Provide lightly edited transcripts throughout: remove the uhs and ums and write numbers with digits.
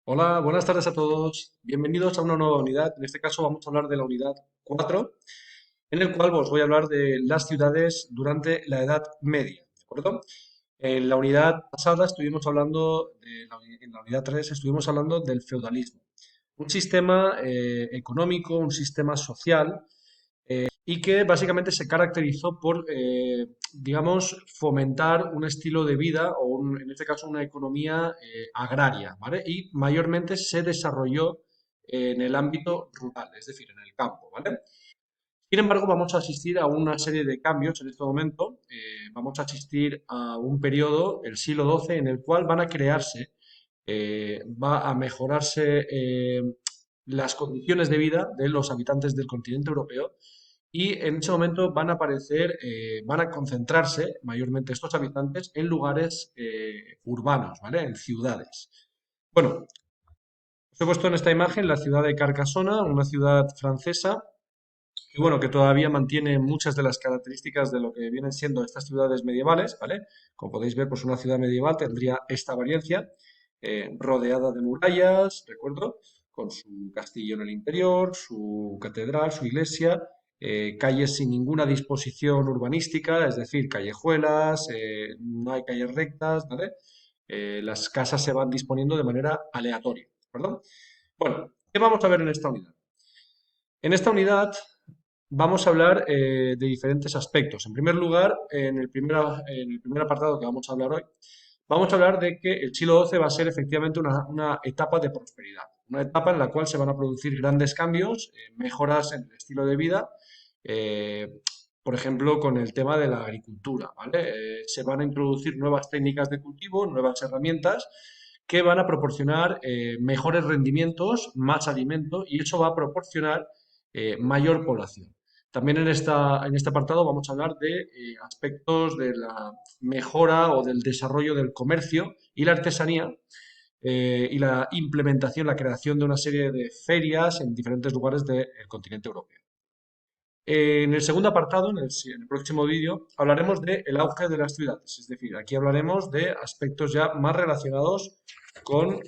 Hola, buenas tardes a todos. Bienvenidos a una nueva unidad. En este caso vamos a hablar de la unidad 4, en el cual os voy a hablar de las ciudades durante la Edad Media, ¿de acuerdo? En la unidad pasada estuvimos hablando, en la unidad 3 estuvimos hablando del feudalismo, un sistema económico, un sistema social y que básicamente se caracterizó por, digamos, fomentar un estilo de vida o, en este caso, una economía agraria, ¿vale? Y mayormente se desarrolló en el ámbito rural, es decir, en el campo, ¿vale? Sin embargo, vamos a asistir a una serie de cambios en este momento. Vamos a asistir a un periodo, el siglo XII, en el cual van a crearse, va a mejorarse las condiciones de vida de los habitantes del continente europeo y en ese momento van a aparecer, van a concentrarse mayormente estos habitantes en lugares urbanos, ¿vale? En ciudades. Bueno, os he puesto en esta imagen la ciudad de Carcassona, una ciudad francesa y bueno, que todavía mantiene muchas de las características de lo que vienen siendo estas ciudades medievales, ¿vale? Como podéis ver, pues una ciudad medieval tendría esta apariencia, rodeada de murallas, ¿recuerdo? Con su castillo en el interior, su catedral, su iglesia, calles sin ninguna disposición urbanística, es decir, callejuelas, no hay calles rectas, ¿vale? Las casas se van disponiendo de manera aleatoria, ¿perdón? Bueno, ¿qué vamos a ver en esta unidad? En esta unidad vamos a hablar de diferentes aspectos. En primer lugar, en el primer apartado que vamos a hablar hoy, vamos a hablar de que el siglo XII va a ser efectivamente una etapa de prosperidad, una etapa en la cual se van a producir grandes cambios, mejoras en el estilo de vida, eh, por ejemplo, con el tema de la agricultura, ¿vale? Se van a introducir nuevas técnicas de cultivo, nuevas herramientas que van a proporcionar mejores rendimientos, más alimento y eso va a proporcionar mayor población. También en este apartado vamos a hablar de aspectos de la mejora o del desarrollo del comercio y la artesanía y la implementación, la creación de una serie de ferias en diferentes lugares del continente europeo. En el segundo apartado, en el próximo vídeo, hablaremos del auge de las ciudades, es decir, aquí hablaremos de aspectos ya más relacionados con,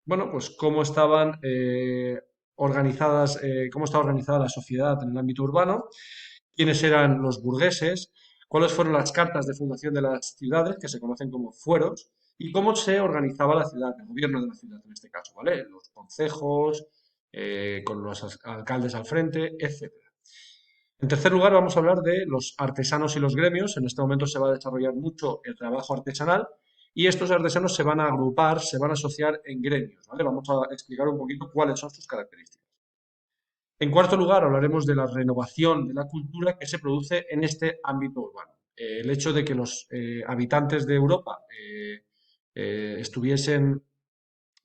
bueno, pues cómo estaban organizadas, cómo estaba organizada la sociedad en el ámbito urbano, quiénes eran los burgueses, cuáles fueron las cartas de fundación de las ciudades, que se conocen como fueros, y cómo se organizaba la ciudad, el gobierno de la ciudad en este caso, ¿vale? Los concejos, con los alcaldes al frente, etcétera. En tercer lugar, vamos a hablar de los artesanos y los gremios. En este momento se va a desarrollar mucho el trabajo artesanal y estos artesanos se van a agrupar, se van a asociar en gremios, ¿vale? Vamos a explicar un poquito cuáles son sus características. En cuarto lugar, hablaremos de la renovación de la cultura que se produce en este ámbito urbano. El hecho de que los habitantes de Europa estuviesen,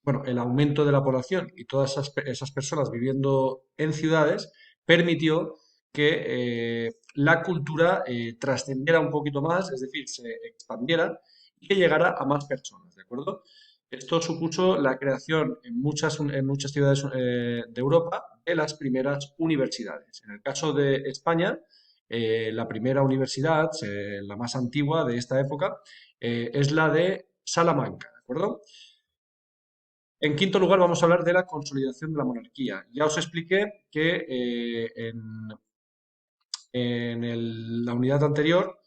bueno, el aumento de la población y todas esas personas viviendo en ciudades permitió que la cultura trascendiera un poquito más, es decir, se expandiera y que llegara a más personas, ¿de acuerdo? Esto supuso la creación en muchas ciudades de Europa de las primeras universidades. En el caso de España, la primera universidad, la más antigua de esta época, es la de Salamanca, ¿de acuerdo? En quinto lugar, vamos a hablar de la consolidación de la monarquía. Ya os expliqué que la unidad anterior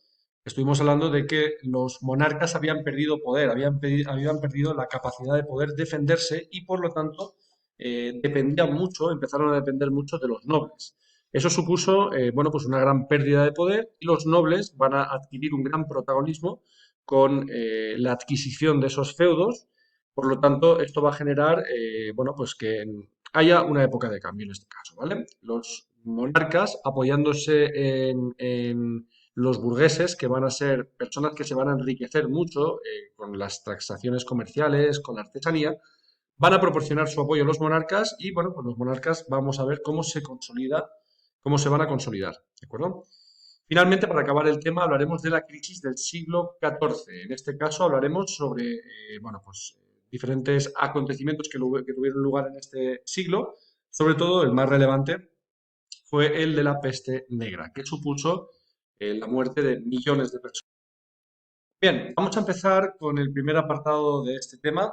estuvimos hablando de que los monarcas habían perdido poder, habían perdido la capacidad de poder defenderse y por lo tanto dependían mucho, empezaron a depender mucho de los nobles. Eso supuso, bueno, pues una gran pérdida de poder y los nobles van a adquirir un gran protagonismo con la adquisición de esos feudos. Por lo tanto, esto va a generar, bueno, pues que haya una época de cambio en este caso, ¿vale? Los monarcas apoyándose en los burgueses, que van a ser personas que se van a enriquecer mucho con las transacciones comerciales, con la artesanía, van a proporcionar su apoyo a los monarcas y, bueno, pues los monarcas vamos a ver cómo se consolida, cómo se van a consolidar, ¿de acuerdo? Finalmente, para acabar el tema, hablaremos de la crisis del siglo XIV. En este caso hablaremos sobre, bueno, pues diferentes acontecimientos que tuvieron lugar en este siglo, sobre todo el más relevante fue el de la peste negra, que supuso la muerte de millones de personas. Bien, vamos a empezar con el primer apartado de este tema.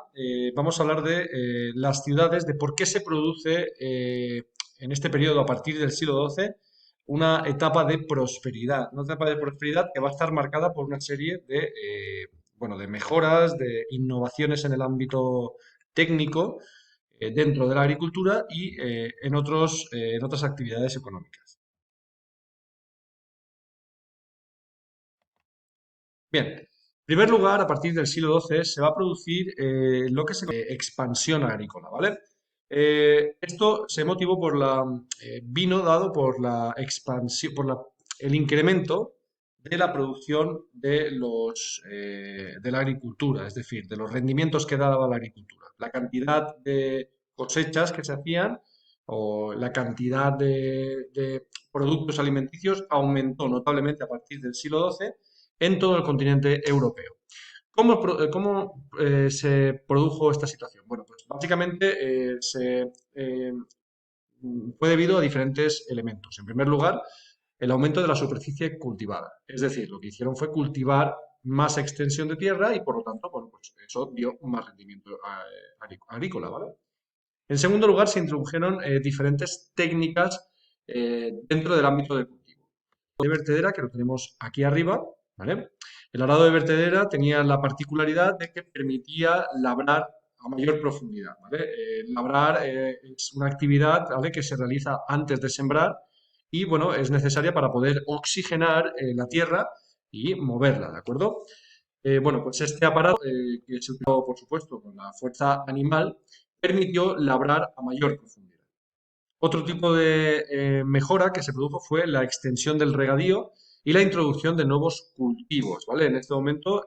Vamos a hablar de las ciudades, de por qué se produce en este periodo, a partir del siglo XII, una etapa de prosperidad. Una etapa de prosperidad que va a estar marcada por una serie de, bueno, de mejoras, de innovaciones en el ámbito técnico, dentro de la agricultura y en otras actividades económicas. Bien, en primer lugar, a partir del siglo XII se va a producir lo que se llama expansión agrícola, ¿vale? Esto se motivó vino dado por la expansión, el incremento de la producción de la agricultura, es decir, de los rendimientos que daba la agricultura. La cantidad de cosechas que se hacían o la cantidad de productos alimenticios aumentó notablemente a partir del siglo XII en todo el continente europeo. ¿Cómo se produjo esta situación? Bueno, pues básicamente fue debido a diferentes elementos. En primer lugar, el aumento de la superficie cultivada. Es decir, lo que hicieron fue cultivar más extensión de tierra y por lo tanto, bueno, pues eso dio más rendimiento agrícola, ¿vale? En segundo lugar, se introdujeron diferentes técnicas dentro del ámbito del cultivo de vertedera, que lo tenemos aquí arriba, ¿vale? El arado de vertedera tenía la particularidad de que permitía labrar a mayor profundidad, ¿vale? Labrar es una actividad, ¿vale?, que se realiza antes de sembrar y, bueno, es necesaria para poder oxigenar la tierra y moverla, ¿de acuerdo? Bueno, pues este aparato, que se utilizó, por supuesto, con la fuerza animal, permitió labrar a mayor profundidad. Otro tipo de mejora que se produjo fue la extensión del regadío y la introducción de nuevos cultivos, ¿vale? En este momento,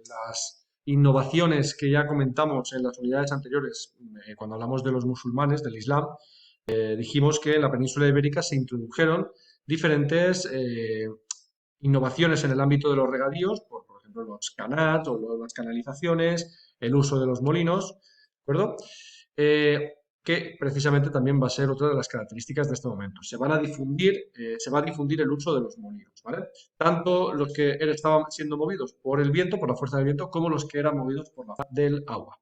las innovaciones que ya comentamos en las unidades anteriores, cuando hablamos de los musulmanes, del Islam, dijimos que en la península ibérica se introdujeron diferentes innovaciones en el ámbito de los regadíos, por ejemplo, los canals o las canalizaciones, el uso de los molinos, ¿de acuerdo? Que precisamente también va a ser otra de las características de este momento. Se va a difundir el uso de los molinos, ¿vale? Tanto los que estaban siendo movidos por el viento, por la fuerza del viento, como los que eran movidos por la fuerza del agua.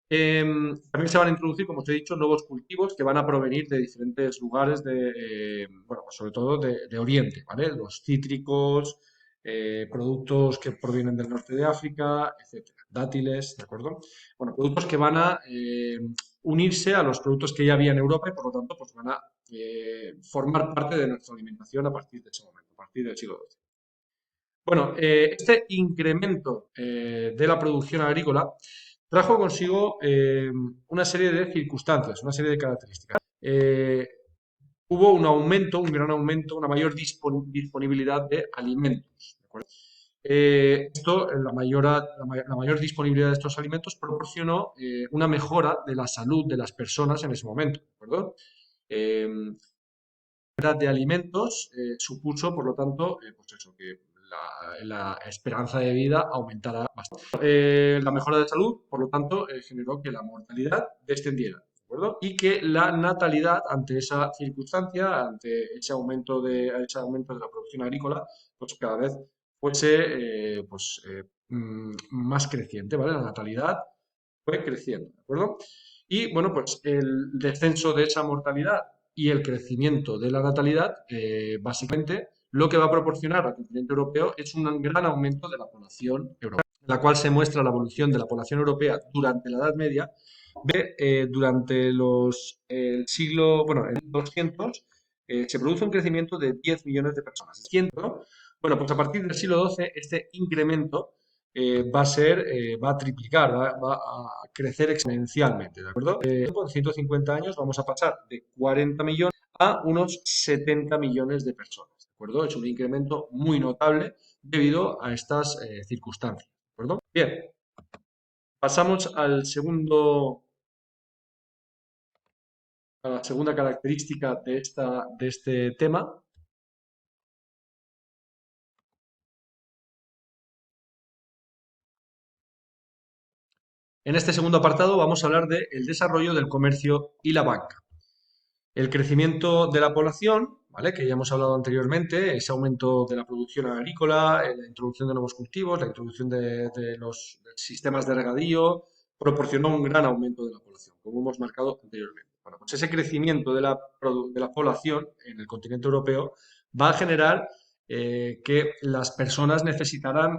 También se van a introducir, como os he dicho, nuevos cultivos que van a provenir de diferentes lugares bueno, pues sobre todo de Oriente, ¿vale? Los cítricos, productos que provienen del norte de África, etcétera, dátiles, ¿de acuerdo? Bueno, productos que van a unirse a los productos que ya había en Europa y por lo tanto pues van a formar parte de nuestra alimentación a partir de ese momento, a partir del siglo XII. Bueno, este incremento de la producción agrícola trajo consigo una serie de circunstancias, una serie de características. Hubo un aumento, un gran aumento, una mayor disponibilidad de alimentos. ¿De acuerdo? La mayor disponibilidad de estos alimentos proporcionó una mejora de la salud de las personas en ese momento. ¿De acuerdo? Eh, de alimentos supuso, por lo tanto, pues eso, que la esperanza de vida aumentara bastante. La mejora de salud, por lo tanto, generó que la mortalidad descendiera, ¿de acuerdo? Y que la natalidad, ante esa circunstancia, ante ese aumento de la producción agrícola, pues cada vez fuese más creciente, ¿vale? La natalidad fue creciendo, ¿de acuerdo? Y bueno, pues el descenso de esa mortalidad y el crecimiento de la natalidad, básicamente, lo que va a proporcionar al continente europeo es un gran aumento de la población europea, en la cual se muestra la evolución de la población europea durante la Edad Media. Durante el siglo, bueno, en 200, se produce un crecimiento de 10 millones de personas. ¿No? Bueno, pues a partir del siglo XII, este incremento va a triplicar, va a crecer exponencialmente, ¿de acuerdo? En 150 años vamos a pasar de 40 millones a unos 70 millones de personas, ¿de acuerdo? Es un incremento muy notable debido a estas circunstancias, ¿de acuerdo? Bien, pasamos a la segunda característica de este tema. En este segundo apartado vamos a hablar del desarrollo del comercio y la banca. El crecimiento de la población, ¿vale? Que ya hemos hablado anteriormente, ese aumento de la producción agrícola, la introducción de nuevos cultivos, la introducción de los sistemas de regadío, proporcionó un gran aumento de la población, como hemos marcado anteriormente. Bueno, pues ese crecimiento de la población en el continente europeo va a generar que las personas necesitarán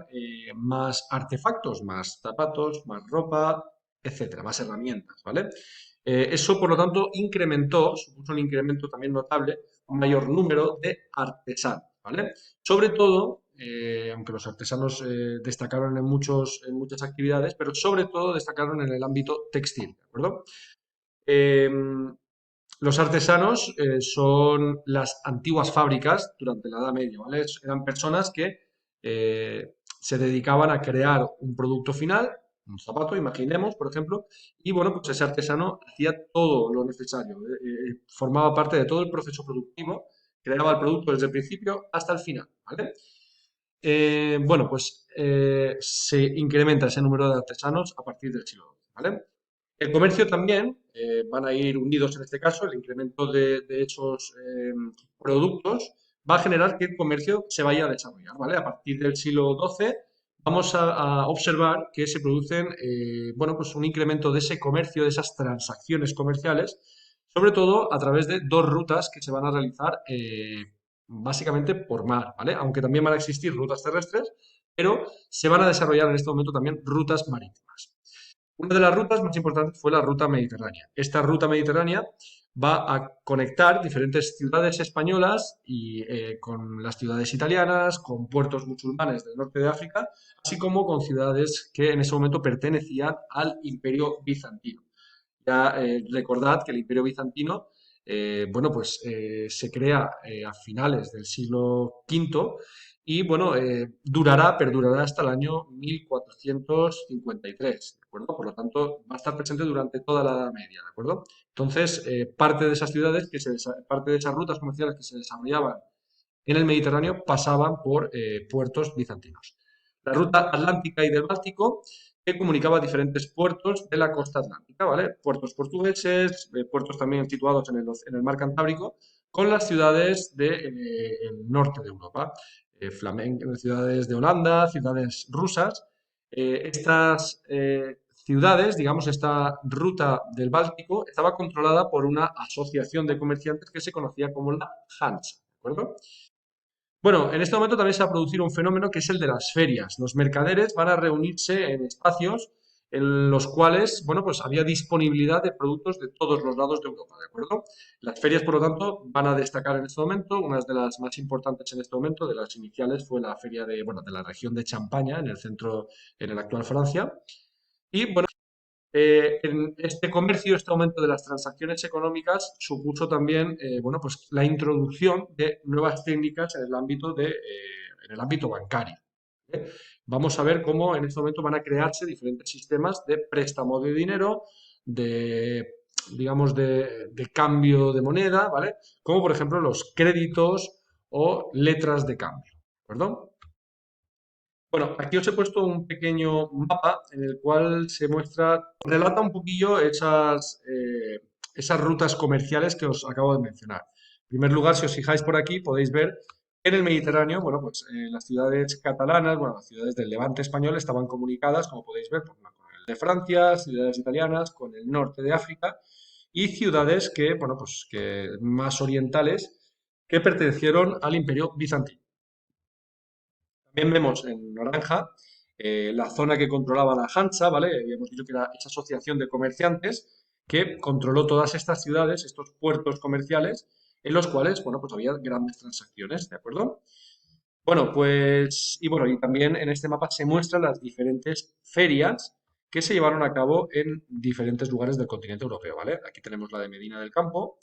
más artefactos, más zapatos, más ropa, etcétera, más herramientas, ¿vale? Eso, por lo tanto, supuso un incremento también notable, un mayor número de artesanos, ¿vale? Sobre todo, aunque los artesanos destacaron en muchas actividades, pero sobre todo destacaron en el ámbito textil, ¿de acuerdo? Eh, los artesanos son las antiguas fábricas durante la Edad Media, ¿vale? Eran personas que se dedicaban a crear un producto final, un zapato, imaginemos, por ejemplo, y bueno, pues ese artesano hacía todo lo necesario, formaba parte de todo el proceso productivo, creaba el producto desde el principio hasta el final, ¿vale? Bueno, pues se incrementa ese número de artesanos a partir del siglo XII, ¿vale? El comercio también, van a ir unidos en este caso, el incremento de esos productos va a generar que el comercio se vaya a desarrollar, ¿vale? A partir del siglo XII vamos a observar que se producen, bueno, pues un incremento de ese comercio, de esas transacciones comerciales, sobre todo a través de dos rutas que se van a realizar básicamente por mar, ¿vale? Aunque también van a existir rutas terrestres, pero se van a desarrollar en este momento también rutas marítimas. Una de las rutas más importantes fue la ruta mediterránea. Esta ruta mediterránea va a conectar diferentes ciudades españolas y con las ciudades italianas, con puertos musulmanes del norte de África, así como con ciudades que en ese momento pertenecían al Imperio Bizantino. Ya recordad que el Imperio Bizantino, bueno, pues se crea a finales del siglo V y, bueno, perdurará hasta el año 1453, ¿de acuerdo? Por lo tanto, va a estar presente durante toda la Edad Media, ¿de acuerdo? Entonces, parte de esas ciudades, parte de esas rutas comerciales que se desarrollaban en el Mediterráneo pasaban por puertos bizantinos. La ruta atlántica y del Báltico que comunicaba diferentes puertos de la costa atlántica, ¿vale? Puertos portugueses, puertos también situados en el mar Cantábrico, con las ciudades del norte de Europa, ciudades de Holanda, ciudades rusas. Estas ciudades, digamos, esta ruta del Báltico estaba controlada por una asociación de comerciantes que se conocía como la Hansa, ¿de acuerdo? Bueno, en este momento también se va a producir un fenómeno que es el de las ferias. Los mercaderes van a reunirse en espacios en los cuales, bueno, pues había disponibilidad de productos de todos los lados de Europa, ¿de acuerdo? Las ferias, por lo tanto, van a destacar en este momento. Una de las más importantes en este momento, de las iniciales, fue la feria bueno, de la región de Champaña, en el centro, en el actual Francia. Y bueno, en este comercio, este aumento de las transacciones económicas supuso también, bueno, pues la introducción de nuevas técnicas en el ámbito bancario. ¿Eh? Vamos a ver cómo en este momento van a crearse diferentes sistemas de préstamo de dinero, de, digamos, de cambio de moneda, ¿vale? Como por ejemplo los créditos o letras de cambio, ¿de acuerdo? Bueno, aquí os he puesto un pequeño mapa en el cual se muestra, relata un poquillo esas rutas comerciales que os acabo de mencionar. En primer lugar, si os fijáis por aquí, podéis ver en el Mediterráneo, bueno, pues las ciudades catalanas, bueno, las ciudades del Levante español estaban comunicadas, como podéis ver, con el de Francia, ciudades italianas, con el norte de África y ciudades que, bueno, pues que más orientales que pertenecieron al Imperio Bizantino. También vemos en naranja la zona que controlaba la Hansa, ¿vale? Habíamos dicho que era esa asociación de comerciantes que controló todas estas ciudades, estos puertos comerciales, en los cuales, bueno, pues había grandes transacciones, ¿de acuerdo? Bueno, pues, y bueno, y también en este mapa se muestran las diferentes ferias que se llevaron a cabo en diferentes lugares del continente europeo, ¿vale? Aquí tenemos la de Medina del Campo,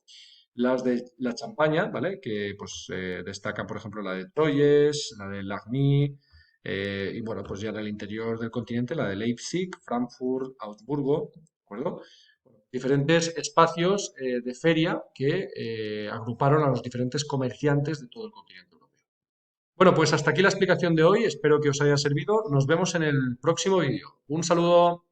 las de la Champaña, ¿vale? Que pues destacan, por ejemplo, la de Troyes, la de Lagny, y bueno, pues ya en el interior del continente, la de Leipzig, Frankfurt, Augsburgo, ¿de acuerdo? Diferentes espacios de feria que agruparon a los diferentes comerciantes de todo el continente europeo. Bueno, pues hasta aquí la explicación de hoy. Espero que os haya servido. Nos vemos en el próximo vídeo. Un saludo.